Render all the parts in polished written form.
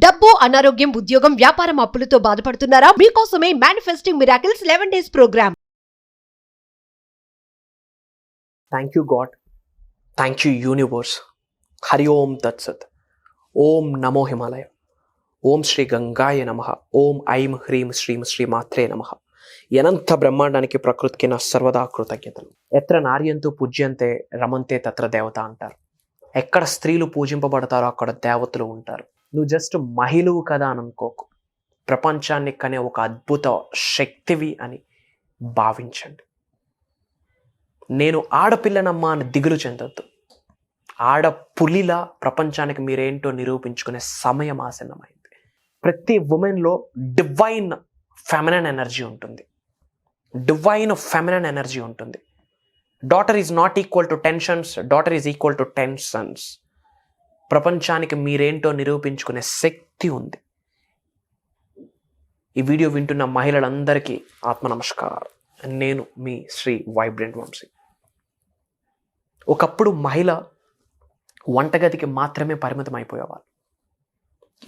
డబ్బు, అనారోగ్యం, ఉద్యోగం, వ్యాపారం, అప్పులతో బాధపడుతున్నారా? మీకోసమే manifesting miracles 11 days programme. Thank you God, thank you universe. Hari Om తత్సత్. ఓం నమో హిమాలయ. ఓం శ్రీ గంగాయ నమః. ఓం ఐం హ్రీం శ్రీం శ్రీ మాత్రే నమః. అనంత బ్రహ్మాండానికి ప్రకృతికి నా సర్వదా కృతజ్ఞతలు. ఎత్ర నార్యంతు పూజ్యంతే రమంతే తత్ర దేవత అంటారు. ఎక్కడ స్త్రీలు పూజింపబడతారో అక్కడ దేవతలు ఉంటారు. నువ్వు జస్ట్ మహిళవు కదా అని అనుకోకు. ప్రపంచాన్ని కనే ఒక అద్భుత శక్తివి అని భావించండి. నేను ఆడపిల్లనమ్మా అని దిగులు చెందొద్దు. ఆడపులిలా ప్రపంచానికి మీరేంటో నిరూపించుకునే సమయం ఆసన్నమైంది. ప్రతి ఉమెన్లో డివైన్ ఫెమినైన్ ఎనర్జీ ఉంటుంది. డివైన్ ఫెమినైన్ ఎనర్జీ ఉంటుంది. Daughter is not equal to tensions, daughter is equal to 10 sons. ప్రపంచానికి మీరేంటో నిరూపించుకునే శక్తి ఉంది. ఈ వీడియో వింటున్న మహిళలందరికీ ఆత్మ నమస్కారం. నేను మీ శ్రీ వైబ్రెంట్ వంశీ. ఒకప్పుడు మహిళ వంటగదికి మాత్రమే పరిమితం అయిపోయేవాళ్ళు.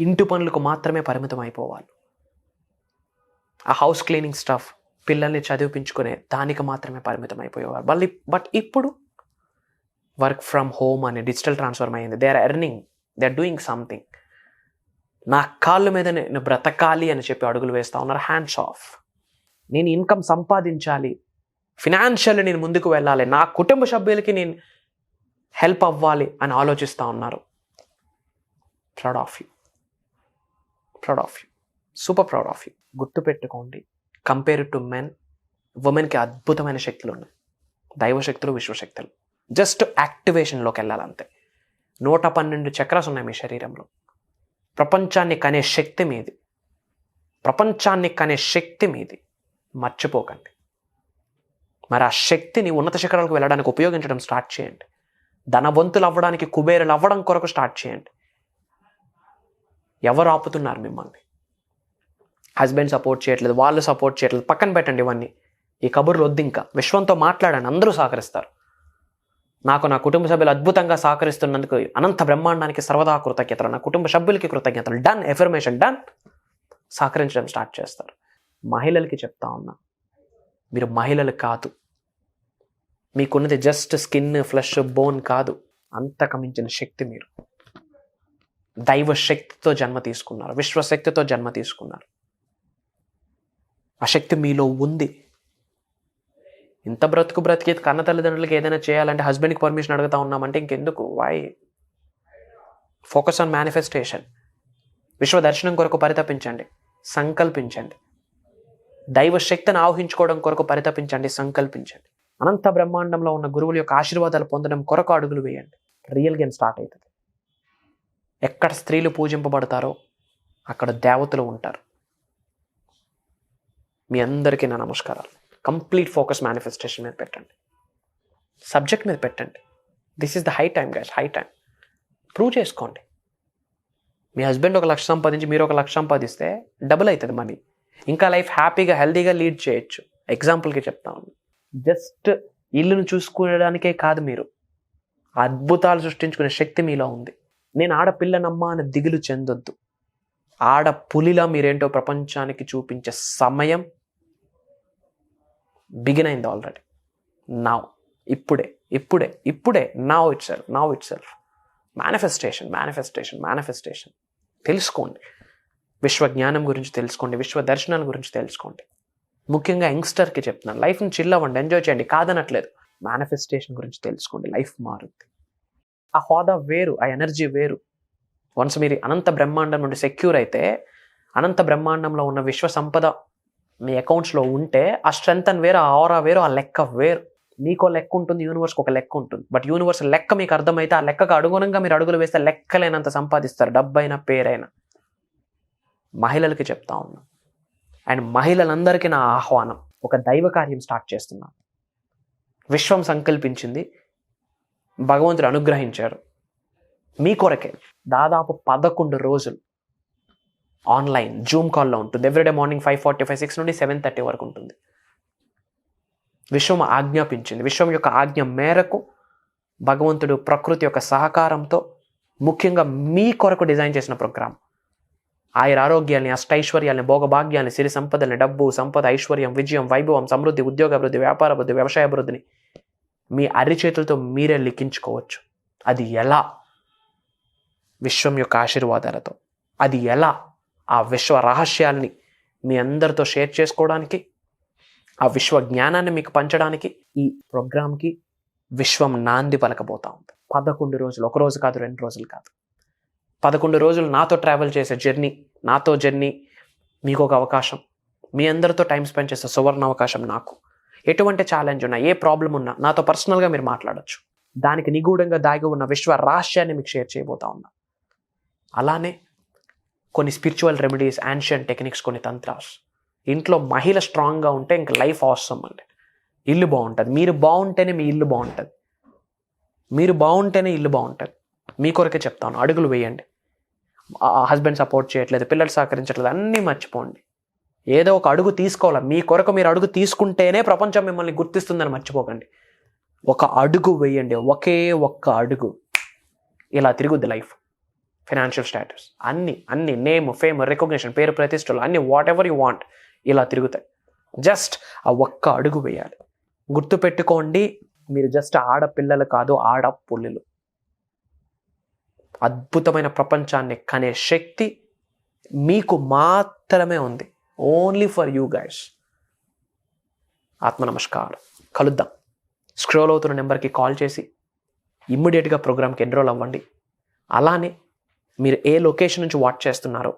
ఇంటి పనులకు మాత్రమే పరిమితం అయిపోవాలి. ఆ హౌస్ క్లీనింగ్ స్టఫ్, పిల్లల్ని చదివించుకునే దానికి మాత్రమే పరిమితం అయిపోయేవారు. బట్ ఇప్పుడు వర్క్ ఫ్రమ్ హోమ్ అనే డిజిటల్ ట్రాన్స్ఫర్మ్ అయ్యింది. They are earning, they are doing something. నా కాళ్ళ మీద నేను బ్రతకాలి అని చెప్పి అడుగులు వేస్తూ ఉన్నారు. Hands of. నేను ఇన్కమ్ సంపాదించాలి, ఫినాన్షియల్ నేను ముందుకు వెళ్ళాలి, నా కుటుంబ సభ్యులకి నేను హెల్ప్ అవ్వాలి అని ఆలోచిస్తూ ఉన్నారు. Proud of you, proud of you, super proud of you. గుర్తుపెట్టుకోండి, కంపేర్ టు మెన్, ఉమెన్కి అద్భుతమైన శక్తులు ఉన్నాయి. దైవశక్తులు, విశ్వశక్తులు. జస్ట్ యాక్టివేషన్లోకి వెళ్ళాలంతే. 112 చక్రాస్ ఉన్నాయి మీ శరీరంలో. ప్రపంచాన్ని కనే శక్తి మీది, ప్రపంచాన్ని కనే శక్తి మీది. మర్చిపోకండి. మరి ఆ శక్తిని ఉన్నత శిఖరాలకు వెళ్ళడానికి ఉపయోగించడం స్టార్ట్ చేయండి. ధనవంతులు అవ్వడానికి, కుబేరులు అవ్వడం కొరకు స్టార్ట్ చేయండి. ఎవరు ఆపుతున్నారు మిమ్మల్ని? హస్బెండ్ సపోర్ట్ చేయట్లేదు, వాళ్ళు సపోర్ట్ చేయట్లేదు, పక్కన పెట్టండి ఇవన్నీ. ఈ కబుర్లు వద్దు. ఇంకా విశ్వంతో మాట్లాడండి, అందరూ సహకరిస్తారు. నాకు నా కుటుంబ సభ్యులు అద్భుతంగా సహకరిస్తున్నందుకు అనంత బ్రహ్మాండానికి సర్వదా కృతజ్ఞతలు. నా కుటుంబ సభ్యులకి కృతజ్ఞతలు. డన్. Affirmation done. సహకరించడం స్టార్ట్ చేస్తారు. మహిళలకి చెప్తా ఉన్నా, మీరు మహిళలు కాదు. మీకున్నది జస్ట్ స్కిన్, ఫ్లెష్, బోన్ కాదు. అంతకు మించిన శక్తి మీరు. దైవ శక్తితో జన్మ తీసుకున్నారు, విశ్వశక్తితో జన్మ తీసుకున్నారు. ఆ శక్తి మీలో ఉంది. ఇంత బ్రతికి కన్న తల్లిదండ్రులకి ఏదైనా చేయాలంటే హస్బెండ్కి పర్మిషన్ అడుగుతా ఉన్నామంటే ఇంకెందుకు? వై? Focus on manifestation. విశ్వ దర్శనం కొరకు పరితపించండి, సంకల్పించండి. దైవ శక్తిని ఆవహించుకోవడం కొరకు పరితపించండి, సంకల్పించండి. అనంత బ్రహ్మాండంలో ఉన్న గురువుల యొక్క ఆశీర్వాదాలు పొందడం కొరకు అడుగులు వేయండి. రియల్ గేమ్ స్టార్ట్ అవుతుంది. ఎక్కడ స్త్రీలు పూజింపబడతారో అక్కడ దేవతలు ఉంటారు. మీ అందరికీ నా నమస్కారాలు. కంప్లీట్ ఫోకస్ మేనిఫెస్టేషన్ మీద పెట్టండి, సబ్జెక్ట్ మీద పెట్టండి. This is the high time guys, high time. Prove చేసుకోండి. మీ హస్బెండ్ 1 లక్ష సంపాదించి మీరు 1 లక్ష సంపాదిస్తే డబుల్ అవుతుంది మనీ. ఇంకా లైఫ్ హ్యాపీగా, హెల్తీగా లీడ్ చేయొచ్చు. ఎగ్జాంపుల్కి చెప్తా ఉన్నాను. జస్ట్ ఇల్లును చూసుకోవడానికే కాదు, మీరు అద్భుతాలు సృష్టించుకునే శక్తి మీలో ఉంది. నేను ఆడపిల్లనమ్మా అని దిగులు చెందొద్దు. ఆడపులిలా మీరేంటో ప్రపంచానికి చూపించే సమయం బిగిన్ అయింది ఆల్రెడీ. నౌ, ఇప్పుడే నౌ ఇట్ సెల్ఫ్. మేనిఫెస్టేషన్. తెలుసుకోండి. విశ్వ జ్ఞానం గురించి తెలుసుకోండి, విశ్వ దర్శనాల గురించి తెలుసుకోండి. ముఖ్యంగా యంగ్స్టర్కి చెప్తున్నాను, లైఫ్ని చిల్ అవ్వండి, ఎంజాయ్ చేయండి, కాదనట్లేదు. మేనిఫెస్టేషన్ గురించి తెలుసుకోండి, లైఫ్ మారుద్ది. ఆ హోదా వేరు, ఆ ఎనర్జీ వేరు. వన్స్ మీరు అనంత బ్రహ్మాండం నుండి సెక్యూర్ అయితే, అనంత బ్రహ్మాండంలో ఉన్న విశ్వ సంపద మీ అకౌంట్స్లో ఉంటే, ఆ స్ట్రెంత్ అని వేరు, ఆ ఆరా వేరు, ఆ లెక్క వేరు. మీకో లెక్క ఉంటుంది, యూనివర్స్కి ఒక లెక్క ఉంటుంది. బట్ యూనివర్స్ లెక్క మీకు అర్థమైతే, ఆ లెక్కకు అనుగుణంగా మీరు అడుగులు వేస్తే లెక్కలేనంత సంపాదిస్తారు, డబ్బైనా పేరైనా. మహిళలకి చెప్తా ఉన్నా, అండ్ మహిళలందరికీ నా ఆహ్వానం. ఒక దైవ కార్యం స్టార్ట్ చేస్తున్నాను. విశ్వం సంకల్పించింది, భగవంతుడు అనుగ్రహించారు. మీ కొరకే దాదాపు 11 రోజులు ఆన్లైన్ జూమ్ కాల్లో ఉంటుంది. ఎవ్రీడే మార్నింగ్ 5:45, 6 నుండి 7:30 వరకు ఉంటుంది. విశ్వం ఆజ్ఞాపించింది. విశ్వం యొక్క ఆజ్ఞ మేరకు భగవంతుడు ప్రకృతి యొక్క సహకారంతో ముఖ్యంగా మీ కొరకు డిజైన్ చేసిన ప్రోగ్రామ్ ఆయురారోగ్యాల్ని, అష్టైశ్వర్యాల్ని, భోగభాగ్యాల్ని, సిరి సంపదల్ని, డబ్బు, సంపద, ఐశ్వర్యం, విజయం, వైభవం, సమృద్ధి, ఉద్యోగాభివృద్ధి, వ్యాపారాభివృద్ధి, వ్యవసాయాభివృద్ధిని మీ అరిచేతులతో మీరే లిఖించుకోవచ్చు. అది ఎలా? విశ్వం యొక్క ఆశీర్వాదాలతో. అది ఎలా? ఆ విశ్వ రహస్యాల్ని మీ అందరితో షేర్ చేసుకోవడానికి, ఆ విశ్వ జ్ఞానాన్ని మీకు పంచడానికి ఈ ప్రోగ్రామ్కి విశ్వం నాంది పలకబోతా ఉంది. 11 రోజులు, ఒక రోజు కాదు, 2 రోజులు కాదు, 11 రోజులు నాతో ట్రావెల్ చేసే జర్నీ, మీకు ఒక అవకాశం, మీ అందరితో టైం స్పెండ్ చేసే సువర్ణ అవకాశం నాకు. ఎటువంటి ఛాలెంజ్ ఉన్నా, ఏ ప్రాబ్లం ఉన్నా నాతో పర్సనల్గా మీరు మాట్లాడచ్చు. దానికి నిగూఢంగా దాగి ఉన్న విశ్వ రహస్యాన్ని మీకు షేర్ చేయబోతా ఉన్నా. అలానే కొన్ని స్పిరిచువల్ రెమెడీస్, యాన్షియంట్ టెక్నిక్స్, కొన్ని తంత్రాస్. ఇంట్లో మహిళ స్ట్రాంగ్గా ఉంటే ఇంక లైఫ్ అవసరం అండి. ఇల్లు బాగుంటుంది. మీరు బాగుంటేనే మీ ఇల్లు బాగుంటుంది. మీరు బాగుంటేనే ఇల్లు బాగుంటుంది. మీ కొరకే చెప్తాను, అడుగులు వేయండి. హస్బెండ్ సపోర్ట్ చేయట్లేదు, పిల్లలు సహకరించట్లేదు, అన్నీ మర్చిపోండి. ఏదో ఒక అడుగు తీసుకోవాలి. మీ కొరకు మీరు అడుగు తీసుకుంటేనే ప్రపంచం మిమ్మల్ని గుర్తిస్తుందని మర్చిపోకండి. ఒక అడుగు వేయండి, ఒకే ఒక్క అడుగు. ఇలా తిరుగుద్ది లైఫ్. ఫైనాన్షియల్ స్టేటస్ అన్ని నేమ్, ఫేమ్, రికగ్నిషన్, పేరు ప్రతిష్టలు అన్ని వాట్ ఎవర్ యూ వాంట్ ఇలా తిరుగుతాయి. జస్ట్ ఆ ఒక్క అడుగు వేయాలి. గుర్తుపెట్టుకోండి, మీరు జస్ట్ ఆడపిల్లలు కాదు, ఆడపుల్లులు. అద్భుతమైన ప్రపంచాన్ని కనే శక్తి మీకు మాత్రమే ఉంది. Only for you guys. ఆత్మ నమస్కారం. కలుద్దాం. స్క్రోల్ అవుతున్న నెంబర్కి కాల్ చేసి ఇమ్మీడియట్గా ప్రోగ్రామ్కి ఎన్రోల్ అవ్వండి. అలానే మీరు ఏ లొకేషన్ నుంచి వాచ్ చేస్తున్నారో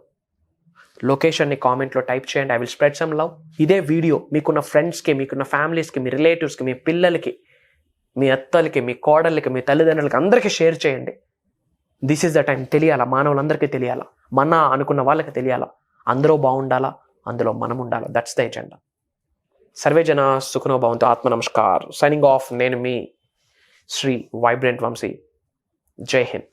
లొకేషన్ని కామెంట్లో టైప్ చేయండి. I will spread some love. ఇదే వీడియో మీకున్న ఫ్రెండ్స్కి, మీకున్న ఫ్యామిలీస్కి, మీ రిలేటివ్స్కి, మీ పిల్లలకి, మీ అత్తలకి, మీ కోడళ్ళకి, మీ తల్లిదండ్రులకి అందరికీ షేర్ చేయండి. This is the time. తెలియాలా, మానవులందరికీ తెలియాలా, మన అనుకున్న వాళ్ళకి తెలియాలా. అందరూ బాగుండాలా, అందులో మనం ఉండాలా. That's the agenda. సర్వే జన సుఖనో భవంతు. ఆత్మ నమస్కార్. Signing off. నేను మీ శ్రీ వైబ్రెంట్ వంశీ. జై హింద్.